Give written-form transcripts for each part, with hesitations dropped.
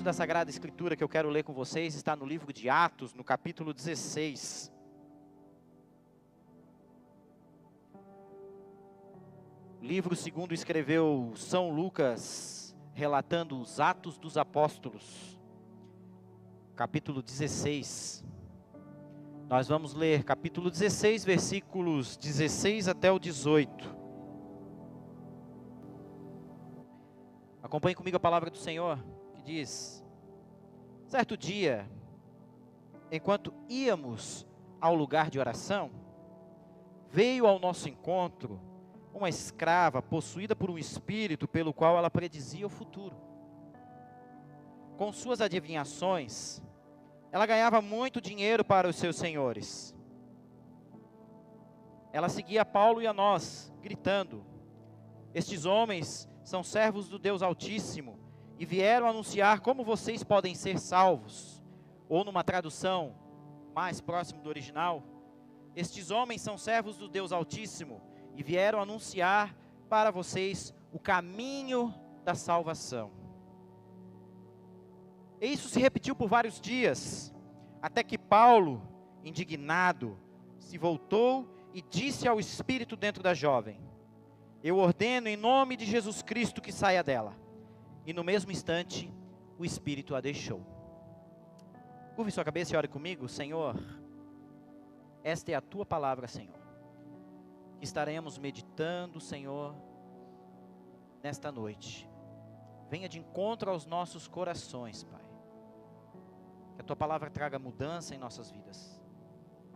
da Sagrada Escritura que eu quero ler com vocês está no livro de Atos, no capítulo 16. Livro segundo escreveu São Lucas, relatando os Atos dos Apóstolos. Capítulo 16. Nós vamos ler capítulo 16, versículos 16 até o 18. Acompanhe comigo a palavra do Senhor, que diz: certo dia, enquanto íamos ao lugar de oração, veio ao nosso encontro uma escrava possuída por um espírito pelo qual ela predizia o futuro. Com suas adivinhações, ela ganhava muito dinheiro para os seus senhores. Ela seguia a Paulo e a nós, gritando: estes homens são servos do Deus Altíssimo e vieram anunciar como vocês podem ser salvos. Ou numa tradução mais próxima do original: estes homens são servos do Deus Altíssimo e vieram anunciar para vocês o caminho da salvação. E isso se repetiu por vários dias, até que Paulo, indignado, se voltou e disse ao espírito dentro da jovem: eu ordeno em nome de Jesus Cristo que saia dela. E no mesmo instante, o espírito a deixou. Curve sua cabeça e ore comigo. Senhor, esta é a tua palavra, Senhor, que estaremos meditando, Senhor, nesta noite. Venha de encontro aos nossos corações, Pai. Que a tua palavra traga mudança em nossas vidas.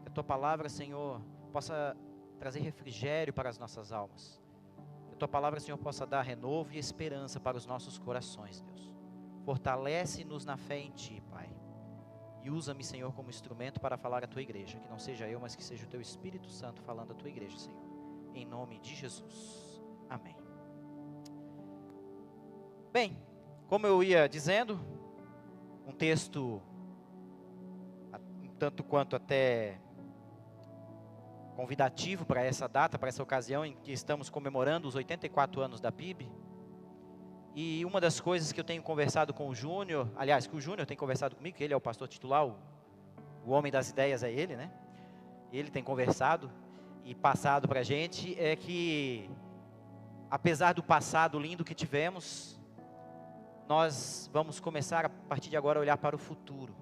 Que a tua palavra, Senhor, possa trazer refrigério para as nossas almas. Que a tua palavra, Senhor, possa dar renovo e esperança para os nossos corações, Deus. Fortalece-nos na fé em ti, Pai. E usa-me, Senhor, como instrumento para falar à tua igreja. Que não seja eu, mas que seja o teu Espírito Santo falando à tua igreja, Senhor. Em nome de Jesus. Amém. Bem, como eu ia dizendo, um texto um tanto quanto até convidativo para essa data, para essa ocasião em que estamos comemorando os 84 anos da PIB. E uma das coisas que eu tenho conversado com o Júnior, aliás, que o Júnior tem conversado comigo, que ele é o pastor titular, o homem das ideias é ele, né? Ele tem conversado e passado para a gente, é que, apesar do passado lindo que tivemos, nós vamos começar a partir de agora a olhar para o futuro.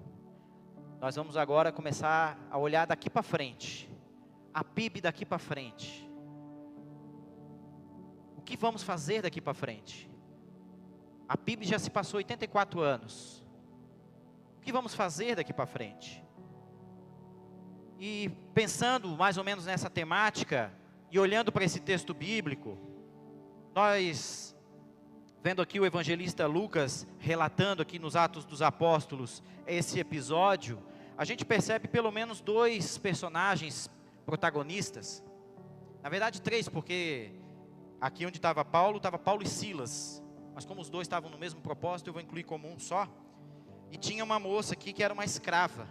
Nós vamos agora começar a olhar daqui para frente, a PIB daqui para frente. O que vamos fazer daqui para frente? A PIB já se passou 84 anos. O que vamos fazer daqui para frente? E pensando mais ou menos nessa temática, e olhando para esse texto bíblico, nós, vendo aqui o evangelista Lucas, relatando aqui nos Atos dos Apóstolos, esse episódio, a gente percebe pelo menos dois personagens protagonistas. Na verdade 3, porque aqui onde estava Paulo e Silas. Mas como os dois estavam no mesmo propósito, eu vou incluir como um só. E tinha uma moça aqui que era uma escrava.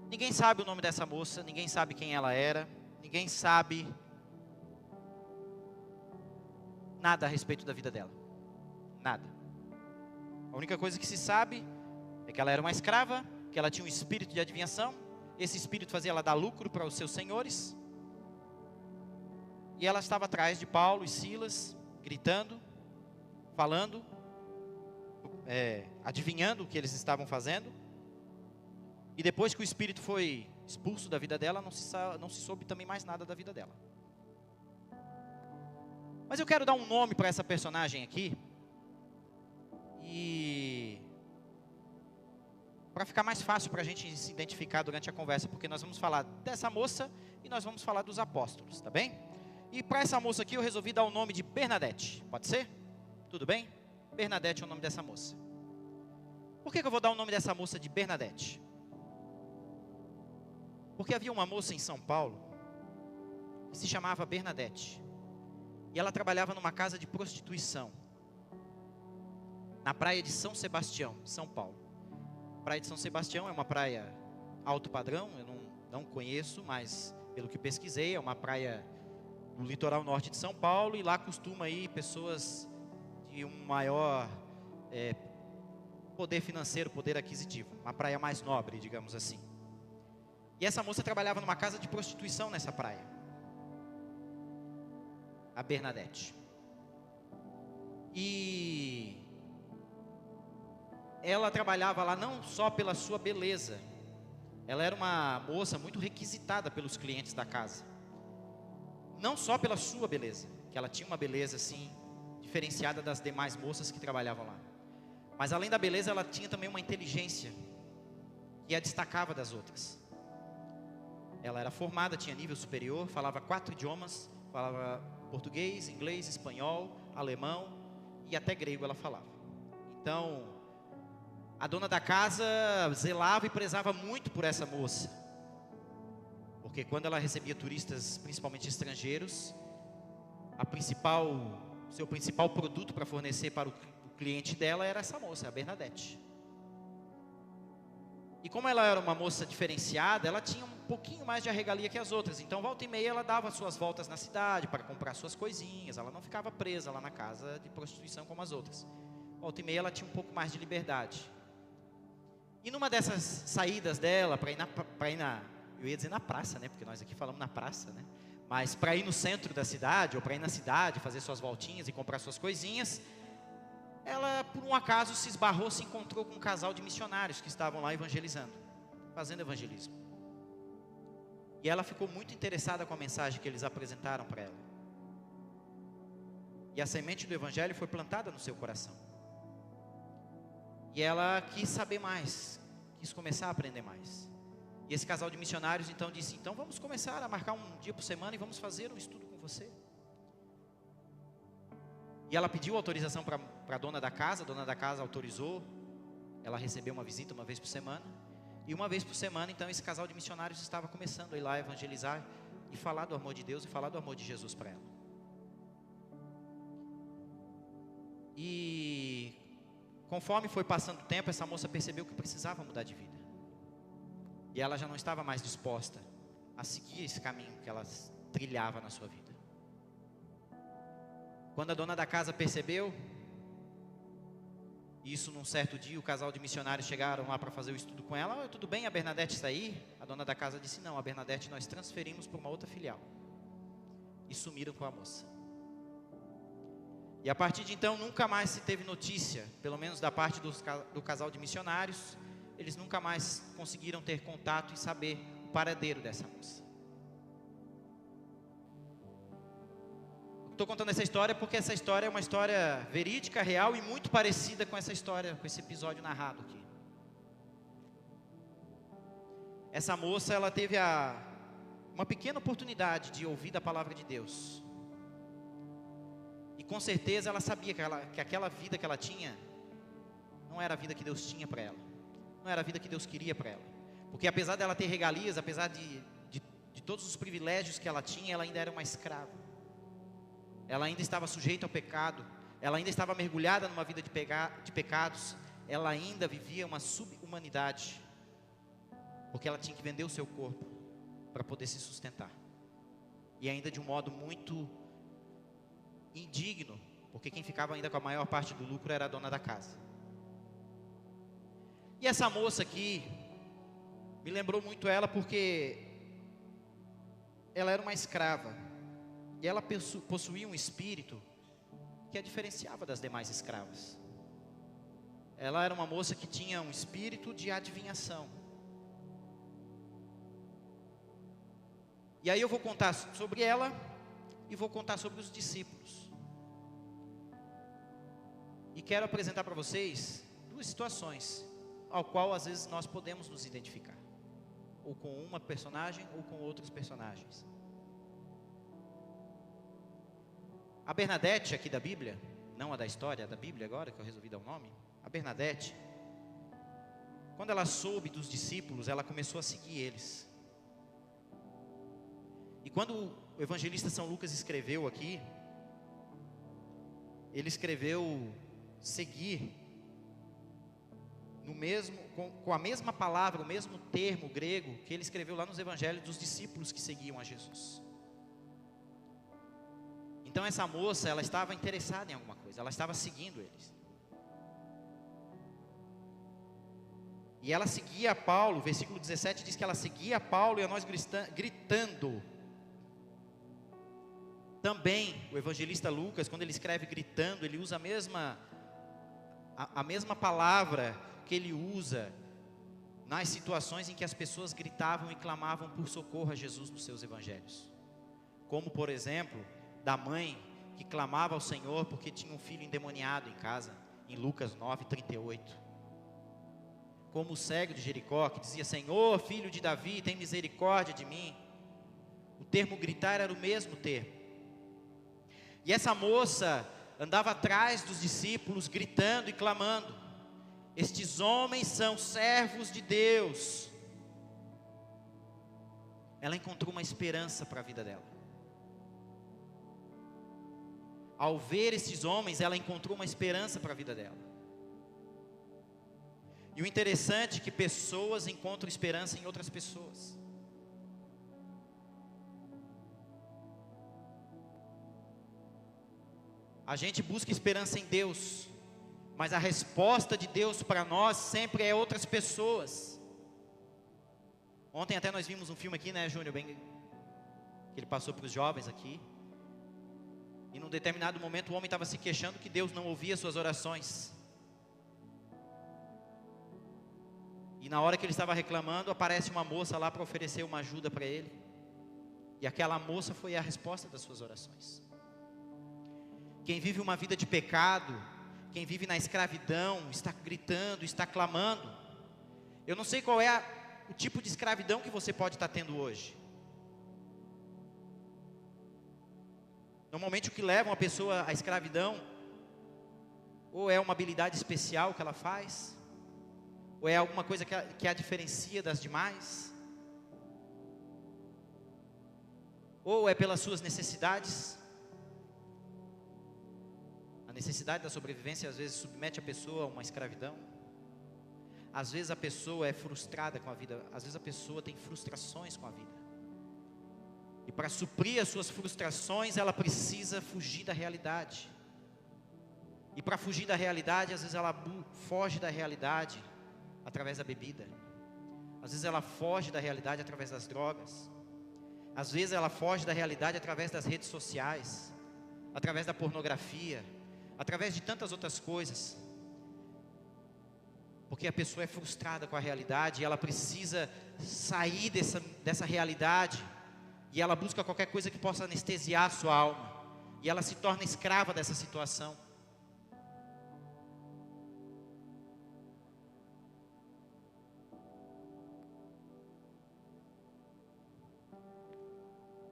Ninguém sabe o nome dessa moça, ninguém sabe quem ela era, ninguém sabe nada a respeito da vida dela. Nada. A única coisa que se sabe é que ela era uma escrava, que ela tinha um espírito de adivinhação. Esse espírito fazia ela dar lucro para os seus senhores. E ela estava atrás de Paulo e Silas, gritando, falando, adivinhando o que eles estavam fazendo. E depois que o espírito foi expulso da vida dela, não se soube também mais nada da vida dela. Mas eu quero dar um nome para essa personagem aqui. E para ficar mais fácil para a gente se identificar durante a conversa, porque nós vamos falar dessa moça e nós vamos falar dos apóstolos, tá bem? E para essa moça aqui eu resolvi dar o nome de Bernadette, pode ser? Tudo bem? Bernadette é o nome dessa moça. Por que eu vou dar o nome dessa moça de Bernadette? Porque havia uma moça em São Paulo que se chamava Bernadette. E ela trabalhava numa casa de prostituição, na praia de São Sebastião, São Paulo. A praia de São Sebastião é uma praia alto padrão, eu não conheço, mas pelo que pesquisei, é uma praia no litoral norte de São Paulo. E lá costuma ir pessoas de um maior poder financeiro, poder aquisitivo, uma praia mais nobre, digamos assim. E essa moça trabalhava numa casa de prostituição nessa praia, a Bernadette. E ela trabalhava lá não só pela sua beleza, ela era uma moça muito requisitada pelos clientes da casa. Não só pela sua beleza, que ela tinha uma beleza assim, diferenciada das demais moças que trabalhavam lá. Mas além da beleza, ela tinha também uma inteligência que a destacava das outras. Ela era formada, tinha nível superior, falava 4 idiomas, falava português, inglês, espanhol, alemão e até grego ela falava. Então, a dona da casa zelava e prezava muito por essa moça. Porque quando ela recebia turistas, principalmente estrangeiros, seu principal produto para fornecer para o cliente dela era essa moça, a Bernadette. E como ela era uma moça diferenciada, ela tinha um pouquinho mais de arregalia que as outras. Então, volta e meia, ela dava suas voltas na cidade para comprar suas coisinhas. Ela não ficava presa lá na casa de prostituição como as outras. Volta e meia, ela tinha um pouco mais de liberdade. E numa dessas saídas dela, eu ia dizer na praça, né? Porque nós aqui falamos na praça, né? Mas para ir no centro da cidade, ou para ir na cidade, fazer suas voltinhas e comprar suas coisinhas, ela, por um acaso, se encontrou com um casal de missionários que estavam lá evangelizando, fazendo evangelismo. E ela ficou muito interessada com a mensagem que eles apresentaram para ela. E a semente do evangelho foi plantada no seu coração. E ela quis saber mais, quis começar a aprender mais. E esse casal de missionários então disse: então vamos começar a marcar um dia por semana e vamos fazer um estudo com você. E ela pediu autorização para a dona da casa autorizou. Ela recebeu uma visita uma vez por semana. E uma vez por semana, então, esse casal de missionários estava começando a ir lá evangelizar e falar do amor de Deus e falar do amor de Jesus para ela. E conforme foi passando o tempo, essa moça percebeu que precisava mudar de vida. E ela já não estava mais disposta a seguir esse caminho que ela trilhava na sua vida. Quando a dona da casa percebeu, isso num certo dia, o casal de missionários chegaram lá para fazer o estudo com ela. Tudo bem, a Bernadette está aí? A dona da casa disse: não, a Bernadette nós transferimos para uma outra filial. E sumiram com a moça. E a partir de então, nunca mais se teve notícia, pelo menos da parte do casal de missionários. Eles nunca mais conseguiram ter contato e saber o paradeiro dessa moça. Estou contando essa história porque essa história é uma história verídica, real e muito parecida com essa história, com esse episódio narrado aqui. Essa moça, ela teve uma pequena oportunidade de ouvir da palavra de Deus. E com certeza ela sabia que aquela vida que ela tinha não era a vida que Deus tinha para ela. Não era a vida que Deus queria para ela. Porque apesar dela ter regalias, apesar de todos os privilégios que ela tinha, ela ainda era uma escrava. Ela ainda estava sujeita ao pecado. Ela ainda estava mergulhada numa vida de pecados. Ela ainda vivia uma subhumanidade. Porque ela tinha que vender o seu corpo para poder se sustentar. E ainda de um modo muito indigno. Porque quem ficava ainda com a maior parte do lucro era a dona da casa. E essa moça aqui me lembrou muito ela porque ela era uma escrava. E ela possuía um espírito que a diferenciava das demais escravas. Ela era uma moça que tinha um espírito de adivinhação. E aí eu vou contar sobre ela e vou contar sobre os discípulos. E quero apresentar para vocês 2 situações ao qual às vezes nós podemos nos identificar. Ou com uma personagem ou com outros personagens. A Bernadette aqui da Bíblia, não a da história, a da Bíblia agora, que eu resolvi dar o nome. A Bernadette, quando ela soube dos discípulos, ela começou a seguir eles. E quando o evangelista São Lucas escreveu aqui, ele escreveu seguir com a mesma palavra, o mesmo termo grego que ele escreveu lá nos evangelhos dos discípulos que seguiam a Jesus. Então essa moça, ela estava interessada em alguma coisa, ela estava seguindo eles. E ela seguia Paulo, versículo 17 diz que ela seguia Paulo e a nós gritando. Também o evangelista Lucas, quando ele escreve gritando, ele usa a mesma palavra que ele usa nas situações em que as pessoas gritavam e clamavam por socorro a Jesus nos seus evangelhos. Como, por exemplo, da mãe que clamava ao Senhor porque tinha um filho endemoniado em casa, em Lucas 9:38. Como o cego de Jericó, que dizia: Senhor, filho de Davi, tem misericórdia de mim. O termo gritar era o mesmo termo. E essa moça andava atrás dos discípulos, gritando e clamando: estes homens são servos de Deus. Ela encontrou uma esperança para a vida dela. Ao ver esses homens, ela encontrou uma esperança para a vida dela. E o interessante é que pessoas encontram esperança em outras pessoas. A gente busca esperança em Deus, mas a resposta de Deus para nós sempre é outras pessoas. Ontem até nós vimos um filme aqui, né, Júnior, que ele passou para os jovens aqui. E num determinado momento o homem estava se queixando que Deus não ouvia suas orações. E na hora que ele estava reclamando, aparece uma moça lá para oferecer uma ajuda para ele. E aquela moça foi a resposta das suas orações. Quem vive uma vida de pecado, quem vive na escravidão, está gritando, está clamando. Eu não sei qual é o tipo de escravidão que você pode estar tendo hoje. Normalmente o que leva uma pessoa à escravidão, ou é uma habilidade especial que ela faz, ou é alguma coisa que a diferencia das demais, ou é pelas suas necessidades. A necessidade da sobrevivência às vezes submete a pessoa a uma escravidão. Às vezes a pessoa é frustrada com a vida, às vezes a pessoa tem frustrações com a vida. E para suprir as suas frustrações, ela precisa fugir da realidade. E para fugir da realidade, às vezes ela foge da realidade através da bebida. Às vezes ela foge da realidade através das drogas. Às vezes ela foge da realidade através das redes sociais, através da pornografia, através de tantas outras coisas. Porque a pessoa é frustrada com a realidade e ela precisa sair dessa realidade. E ela busca qualquer coisa que possa anestesiar a sua alma. E ela se torna escrava dessa situação.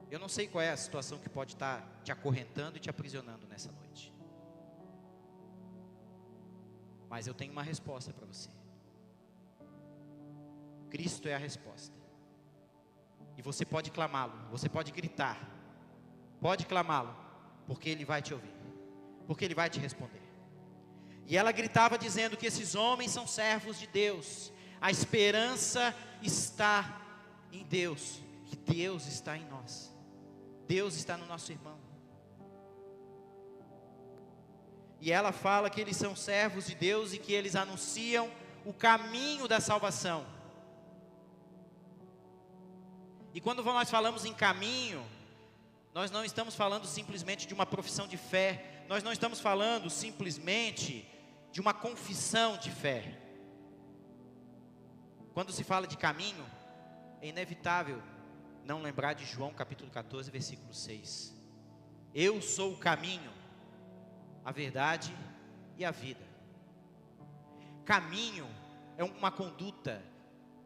Eu não sei qual é a situação que pode estar te acorrentando e te aprisionando nessa noite. Mas eu tenho uma resposta para você. Cristo é a resposta. E você pode clamá-lo, você pode gritar. Pode clamá-lo, porque Ele vai te ouvir. Porque Ele vai te responder. E ela gritava dizendo que esses homens são servos de Deus. A esperança está em Deus. Que Deus está em nós. Deus está no nosso irmão. E ela fala que eles são servos de Deus e que eles anunciam o caminho da salvação. E quando nós falamos em caminho, nós não estamos falando simplesmente de uma profissão de fé. Nós não estamos falando simplesmente de uma confissão de fé. Quando se fala de caminho, é inevitável não lembrar de João capítulo 14, versículo 6. Eu sou o caminho, a verdade e a vida. Caminho é uma conduta,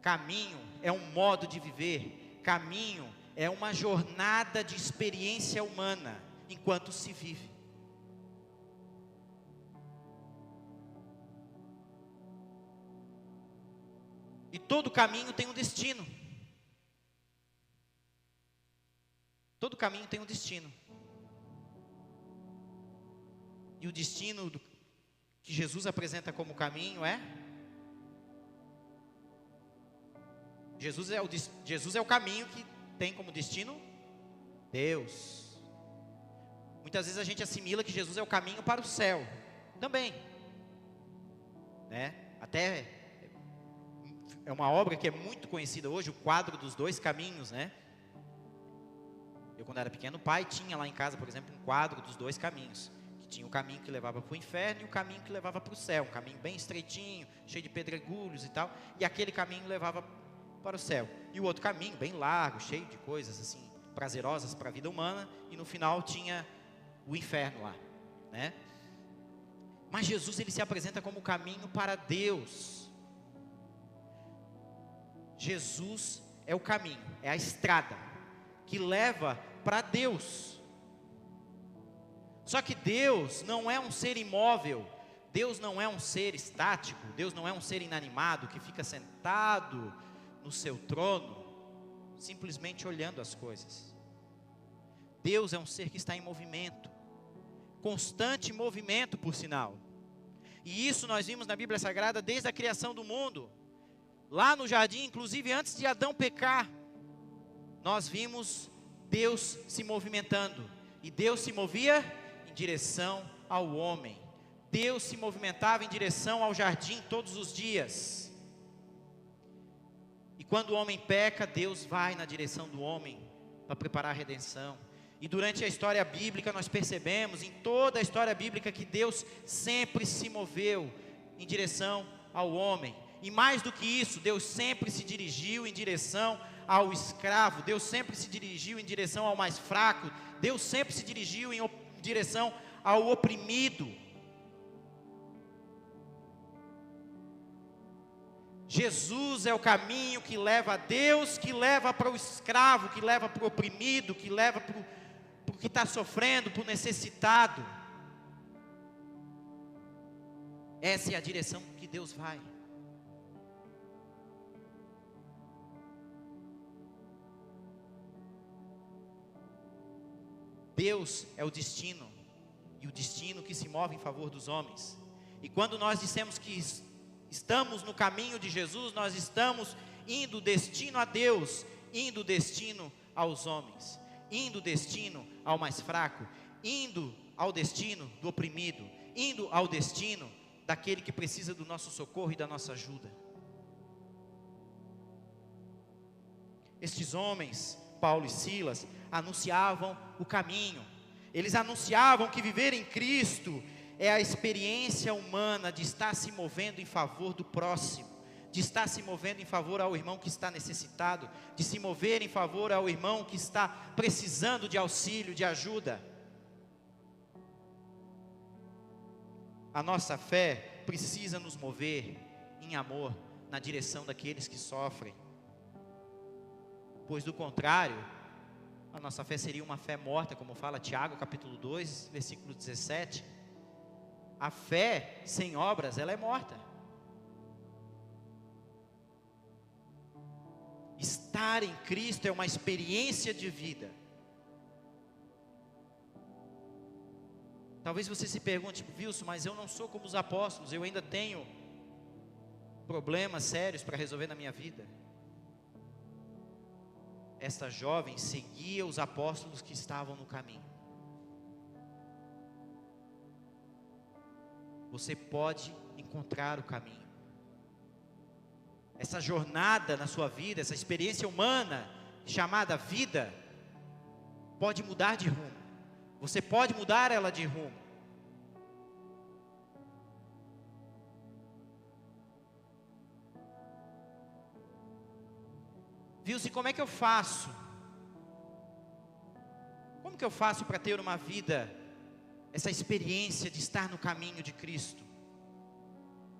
caminho é um modo de viver, caminho é uma jornada de experiência humana enquanto se vive. E todo caminho tem um destino. Todo caminho tem um destino. E o destino que Jesus apresenta como caminho é? Jesus é o caminho que tem como destino Deus. Muitas vezes a gente assimila que Jesus é o caminho para o céu. Também. Né? Até é uma obra que é muito conhecida hoje, o quadro dos dois caminhos, né? Eu, quando era pequeno, o pai tinha lá em casa, por exemplo, um quadro dos dois caminhos. Que tinha o caminho que levava para o inferno e o caminho que levava para o céu. Um caminho bem estreitinho, cheio de pedregulhos e tal. E aquele caminho levava para o céu. E o outro caminho, bem largo, cheio de coisas assim, prazerosas para a vida humana. E no final tinha o inferno lá, né? Mas Jesus, ele se apresenta como o caminho para Deus. Jesus é o caminho, é a estrada que leva para Deus. Só que Deus não é um ser imóvel, Deus não é um ser estático, Deus não é um ser inanimado que fica sentado no seu trono, simplesmente olhando as coisas. Deus é um ser que está em movimento, constante movimento, por sinal. E isso nós vimos na Bíblia Sagrada desde a criação do mundo. Lá no jardim, inclusive antes de Adão pecar, nós vimos Deus se movimentando. E Deus se movia em direção ao homem. Deus se movimentava em direção ao jardim todos os dias. E quando o homem peca, Deus vai na direção do homem para preparar a redenção. E durante a história bíblica nós percebemos, em toda a história bíblica, que Deus sempre se moveu em direção ao homem. E mais do que isso, Deus sempre se dirigiu em direção ao escravo. Deus sempre se dirigiu em direção ao mais fraco. Deus sempre se dirigiu em direção ao oprimido. Jesus é o caminho que leva a Deus, que leva para o escravo, que leva para o oprimido, que leva para o que está sofrendo, para o necessitado. Essa é a direção que Deus vai. Deus é o destino, e o destino que se move em favor dos homens. E quando nós dissemos que estamos no caminho de Jesus, nós estamos indo destino a Deus, indo destino aos homens, indo destino ao mais fraco, indo ao destino do oprimido, indo ao destino daquele que precisa do nosso socorro e da nossa ajuda. Estes homens, Paulo e Silas, anunciavam o caminho. Eles anunciavam que viver em Cristo é a experiência humana de estar se movendo em favor do próximo, de estar se movendo em favor ao irmão que está necessitado, de se mover em favor ao irmão que está precisando de auxílio, de ajuda. A nossa fé precisa nos mover em amor na direção daqueles que sofrem, pois do contrário, a nossa fé seria uma fé morta, como fala Tiago capítulo 2, versículo 17. A fé sem obras, ela é morta. Estar em Cristo é uma experiência de vida. Talvez você se pergunte, Wilson, mas eu não sou como os apóstolos, eu ainda tenho problemas sérios para resolver na minha vida. Esta jovem seguia os apóstolos que estavam no caminho. Você pode encontrar o caminho. Essa jornada na sua vida, essa experiência humana chamada vida, pode mudar de rumo. Você pode mudar ela de rumo. Viu-se, como é que eu faço? Como que eu faço para ter uma vida, essa experiência de estar no caminho de Cristo?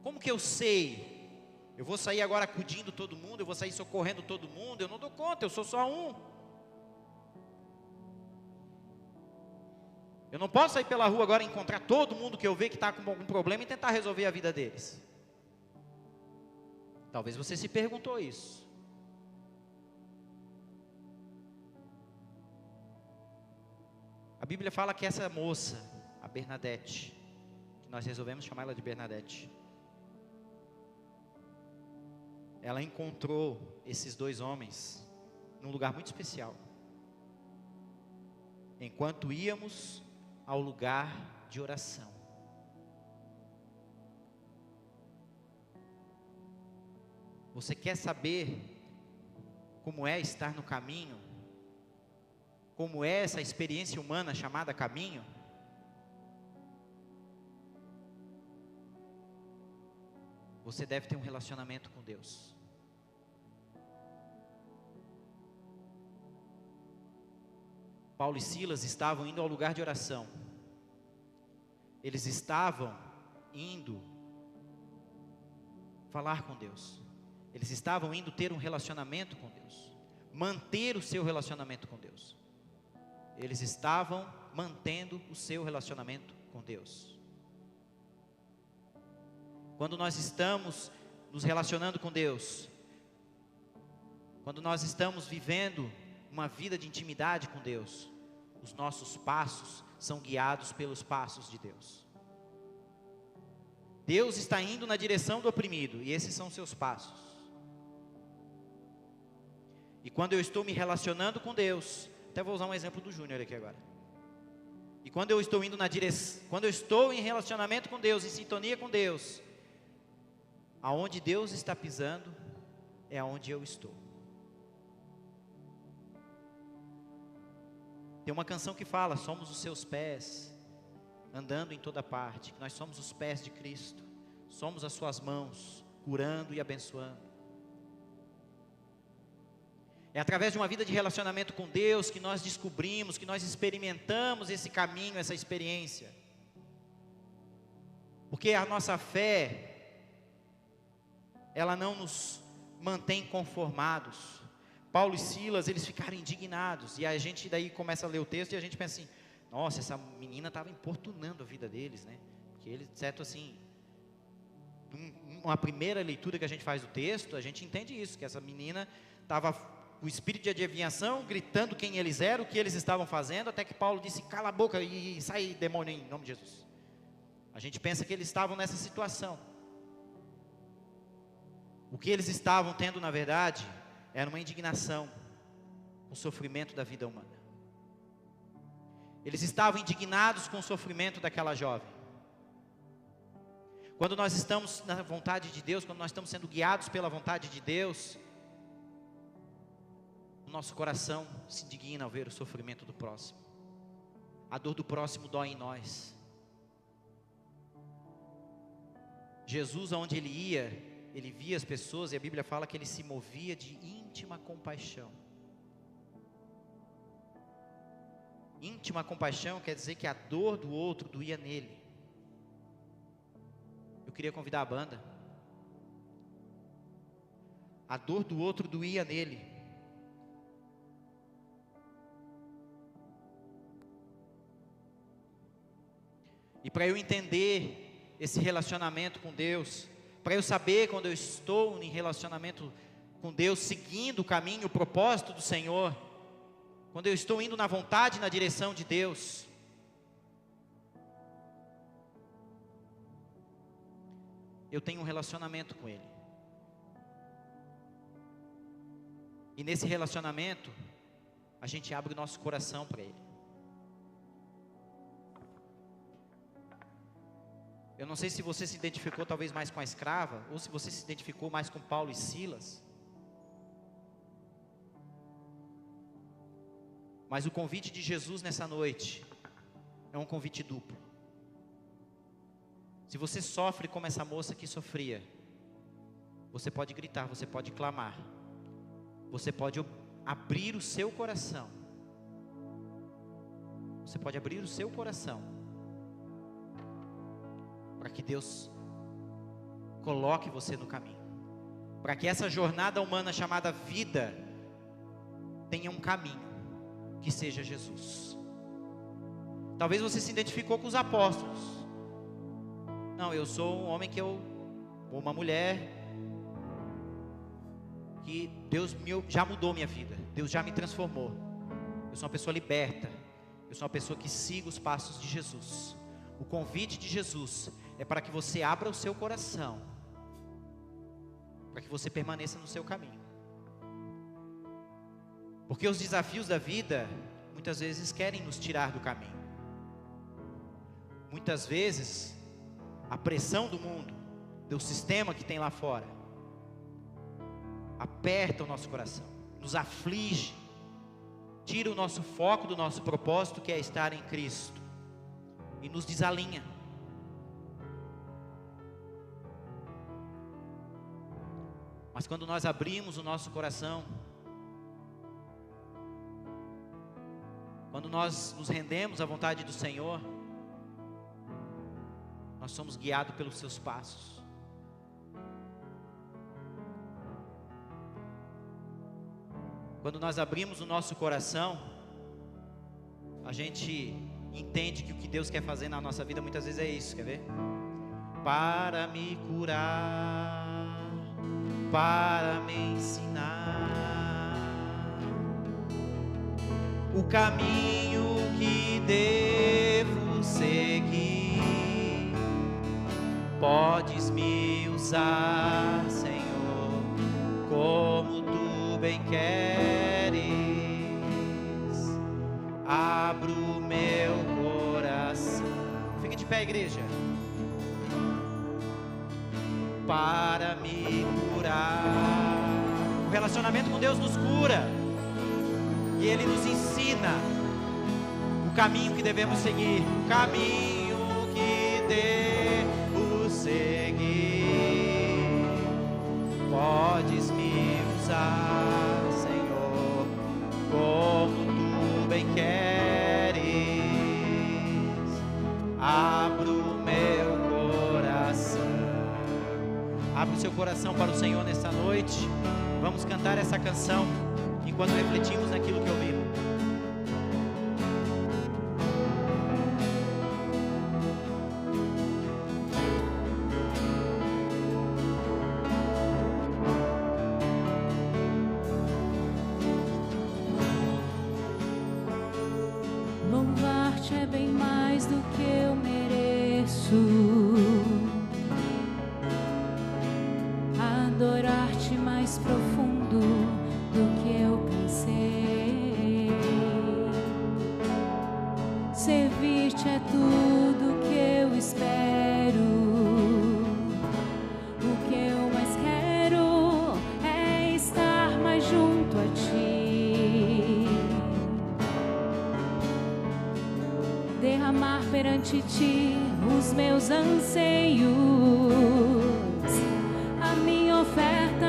Como que eu sei? Eu vou sair agora acudindo todo mundo, eu vou sair socorrendo todo mundo? Eu não dou conta, eu sou só um. Eu não posso sair pela rua agora e encontrar todo mundo que eu ver que está com algum problema e tentar resolver a vida deles. Talvez você se perguntou isso. A Bíblia fala que essa moça, a Bernadette, que nós resolvemos chamar ela de Bernadette, ela encontrou esses dois homens num lugar muito especial. Enquanto íamos ao lugar de oração. Você quer saber como é estar no caminho? Como é essa experiência humana chamada caminho? Você deve ter um relacionamento com Deus. Paulo e Silas estavam indo ao lugar de oração. Eles estavam indo falar com Deus. Eles estavam indo ter um relacionamento com Deus. Manter o seu relacionamento com Deus. Eles estavam mantendo o seu relacionamento com Deus. Quando nós estamos nos relacionando com Deus, quando nós estamos vivendo uma vida de intimidade com Deus, os nossos passos são guiados pelos passos de Deus. Deus está indo na direção do oprimido, e esses são os seus passos. E quando eu estou me relacionando com Deus, até vou usar um exemplo do Júnior aqui agora. E quando eu estou indo na direção, quando eu estou em relacionamento com Deus, em sintonia com Deus, aonde Deus está pisando, é aonde eu estou. Tem uma canção que fala: somos os seus pés, andando em toda parte. Que nós somos os pés de Cristo. Somos as suas mãos, curando e abençoando. É através de uma vida de relacionamento com Deus que nós descobrimos, que nós experimentamos esse caminho, essa experiência. Porque a nossa fé, ela não nos mantém conformados. Paulo e Silas, eles ficaram indignados, e a gente daí começa a ler o texto e a gente pensa assim: nossa, essa menina estava importunando a vida deles, né? Porque eles, certo assim, uma primeira leitura que a gente faz do texto, a gente entende isso, que essa menina estava com o espírito de adivinhação, gritando quem eles eram, o que eles estavam fazendo, até que Paulo disse: cala a boca e sai demônio em nome de Jesus. A gente pensa que eles estavam nessa situação. O que eles estavam tendo, na verdade, era uma indignação com o sofrimento da vida humana. Eles estavam indignados com o sofrimento daquela jovem. Quando nós estamos na vontade de Deus, quando nós estamos sendo guiados pela vontade de Deus, o nosso coração se indigna ao ver o sofrimento do próximo. A dor do próximo dói em nós. Jesus, aonde ele ia, ele via as pessoas, e a Bíblia fala que ele se movia de íntima compaixão. Íntima compaixão quer dizer que a dor do outro doía nele. Eu queria convidar a banda. A dor do outro doía nele. E para eu entender esse relacionamento com Deus, para eu saber quando eu estou em relacionamento com Deus, seguindo o caminho, o propósito do Senhor, quando eu estou indo na vontade e na direção de Deus, eu tenho um relacionamento com Ele. E nesse relacionamento, a gente abre o nosso coração para Ele. Eu não sei se você se identificou talvez mais com a escrava, ou se você se identificou mais com Paulo e Silas. Mas o convite de Jesus nessa noite é um convite duplo. Se você sofre como essa moça que sofria, você pode gritar, você pode clamar, você pode abrir o seu coração. Você pode abrir o seu coração para que Deus coloque você no caminho, para que essa jornada humana chamada vida tenha um caminho que seja Jesus. Talvez você se identificou com os apóstolos. Não, eu sou um homem ou uma mulher que Deus já mudou minha vida, Deus já me transformou. Eu sou uma pessoa liberta, eu sou uma pessoa que siga os passos de Jesus. O convite de Jesus é para que você abra o seu coração, para que você permaneça no seu caminho. Porque os desafios da vida, muitas vezes querem nos tirar do caminho. Muitas vezes, a pressão do mundo, do sistema que tem lá fora, aperta o nosso coração, nos aflige, tira o nosso foco do nosso propósito, que é estar em Cristo, e nos desalinha. Mas quando nós abrimos o nosso coração, quando nós nos rendemos à vontade do Senhor, nós somos guiados pelos seus passos. Quando nós abrimos o nosso coração, a gente entende que o que Deus quer fazer na nossa vida muitas vezes é isso, quer ver? Para me curar, para me ensinar o caminho que devo seguir. Podes me usar, Senhor, como tu bem queres. Abro meu coração. Fique de pé, igreja. Para me curar. O relacionamento com Deus nos cura, e Ele nos ensina o caminho que devemos seguir, o caminho que devo seguir. Podes me usar, Senhor, como tu bem queres. Abro meu coração. Abre o seu coração para o Senhor nesta noite. Vamos cantar essa canção enquanto refletimos naquilo que ouvimos. Louvar-te é bem mais do que eu mereço. Adorar-te mais profundo do que eu pensei. Servir-te é tudo que eu espero. O que eu mais quero é estar mais junto a ti. Derramar perante ti os meus anseios. A minha oferta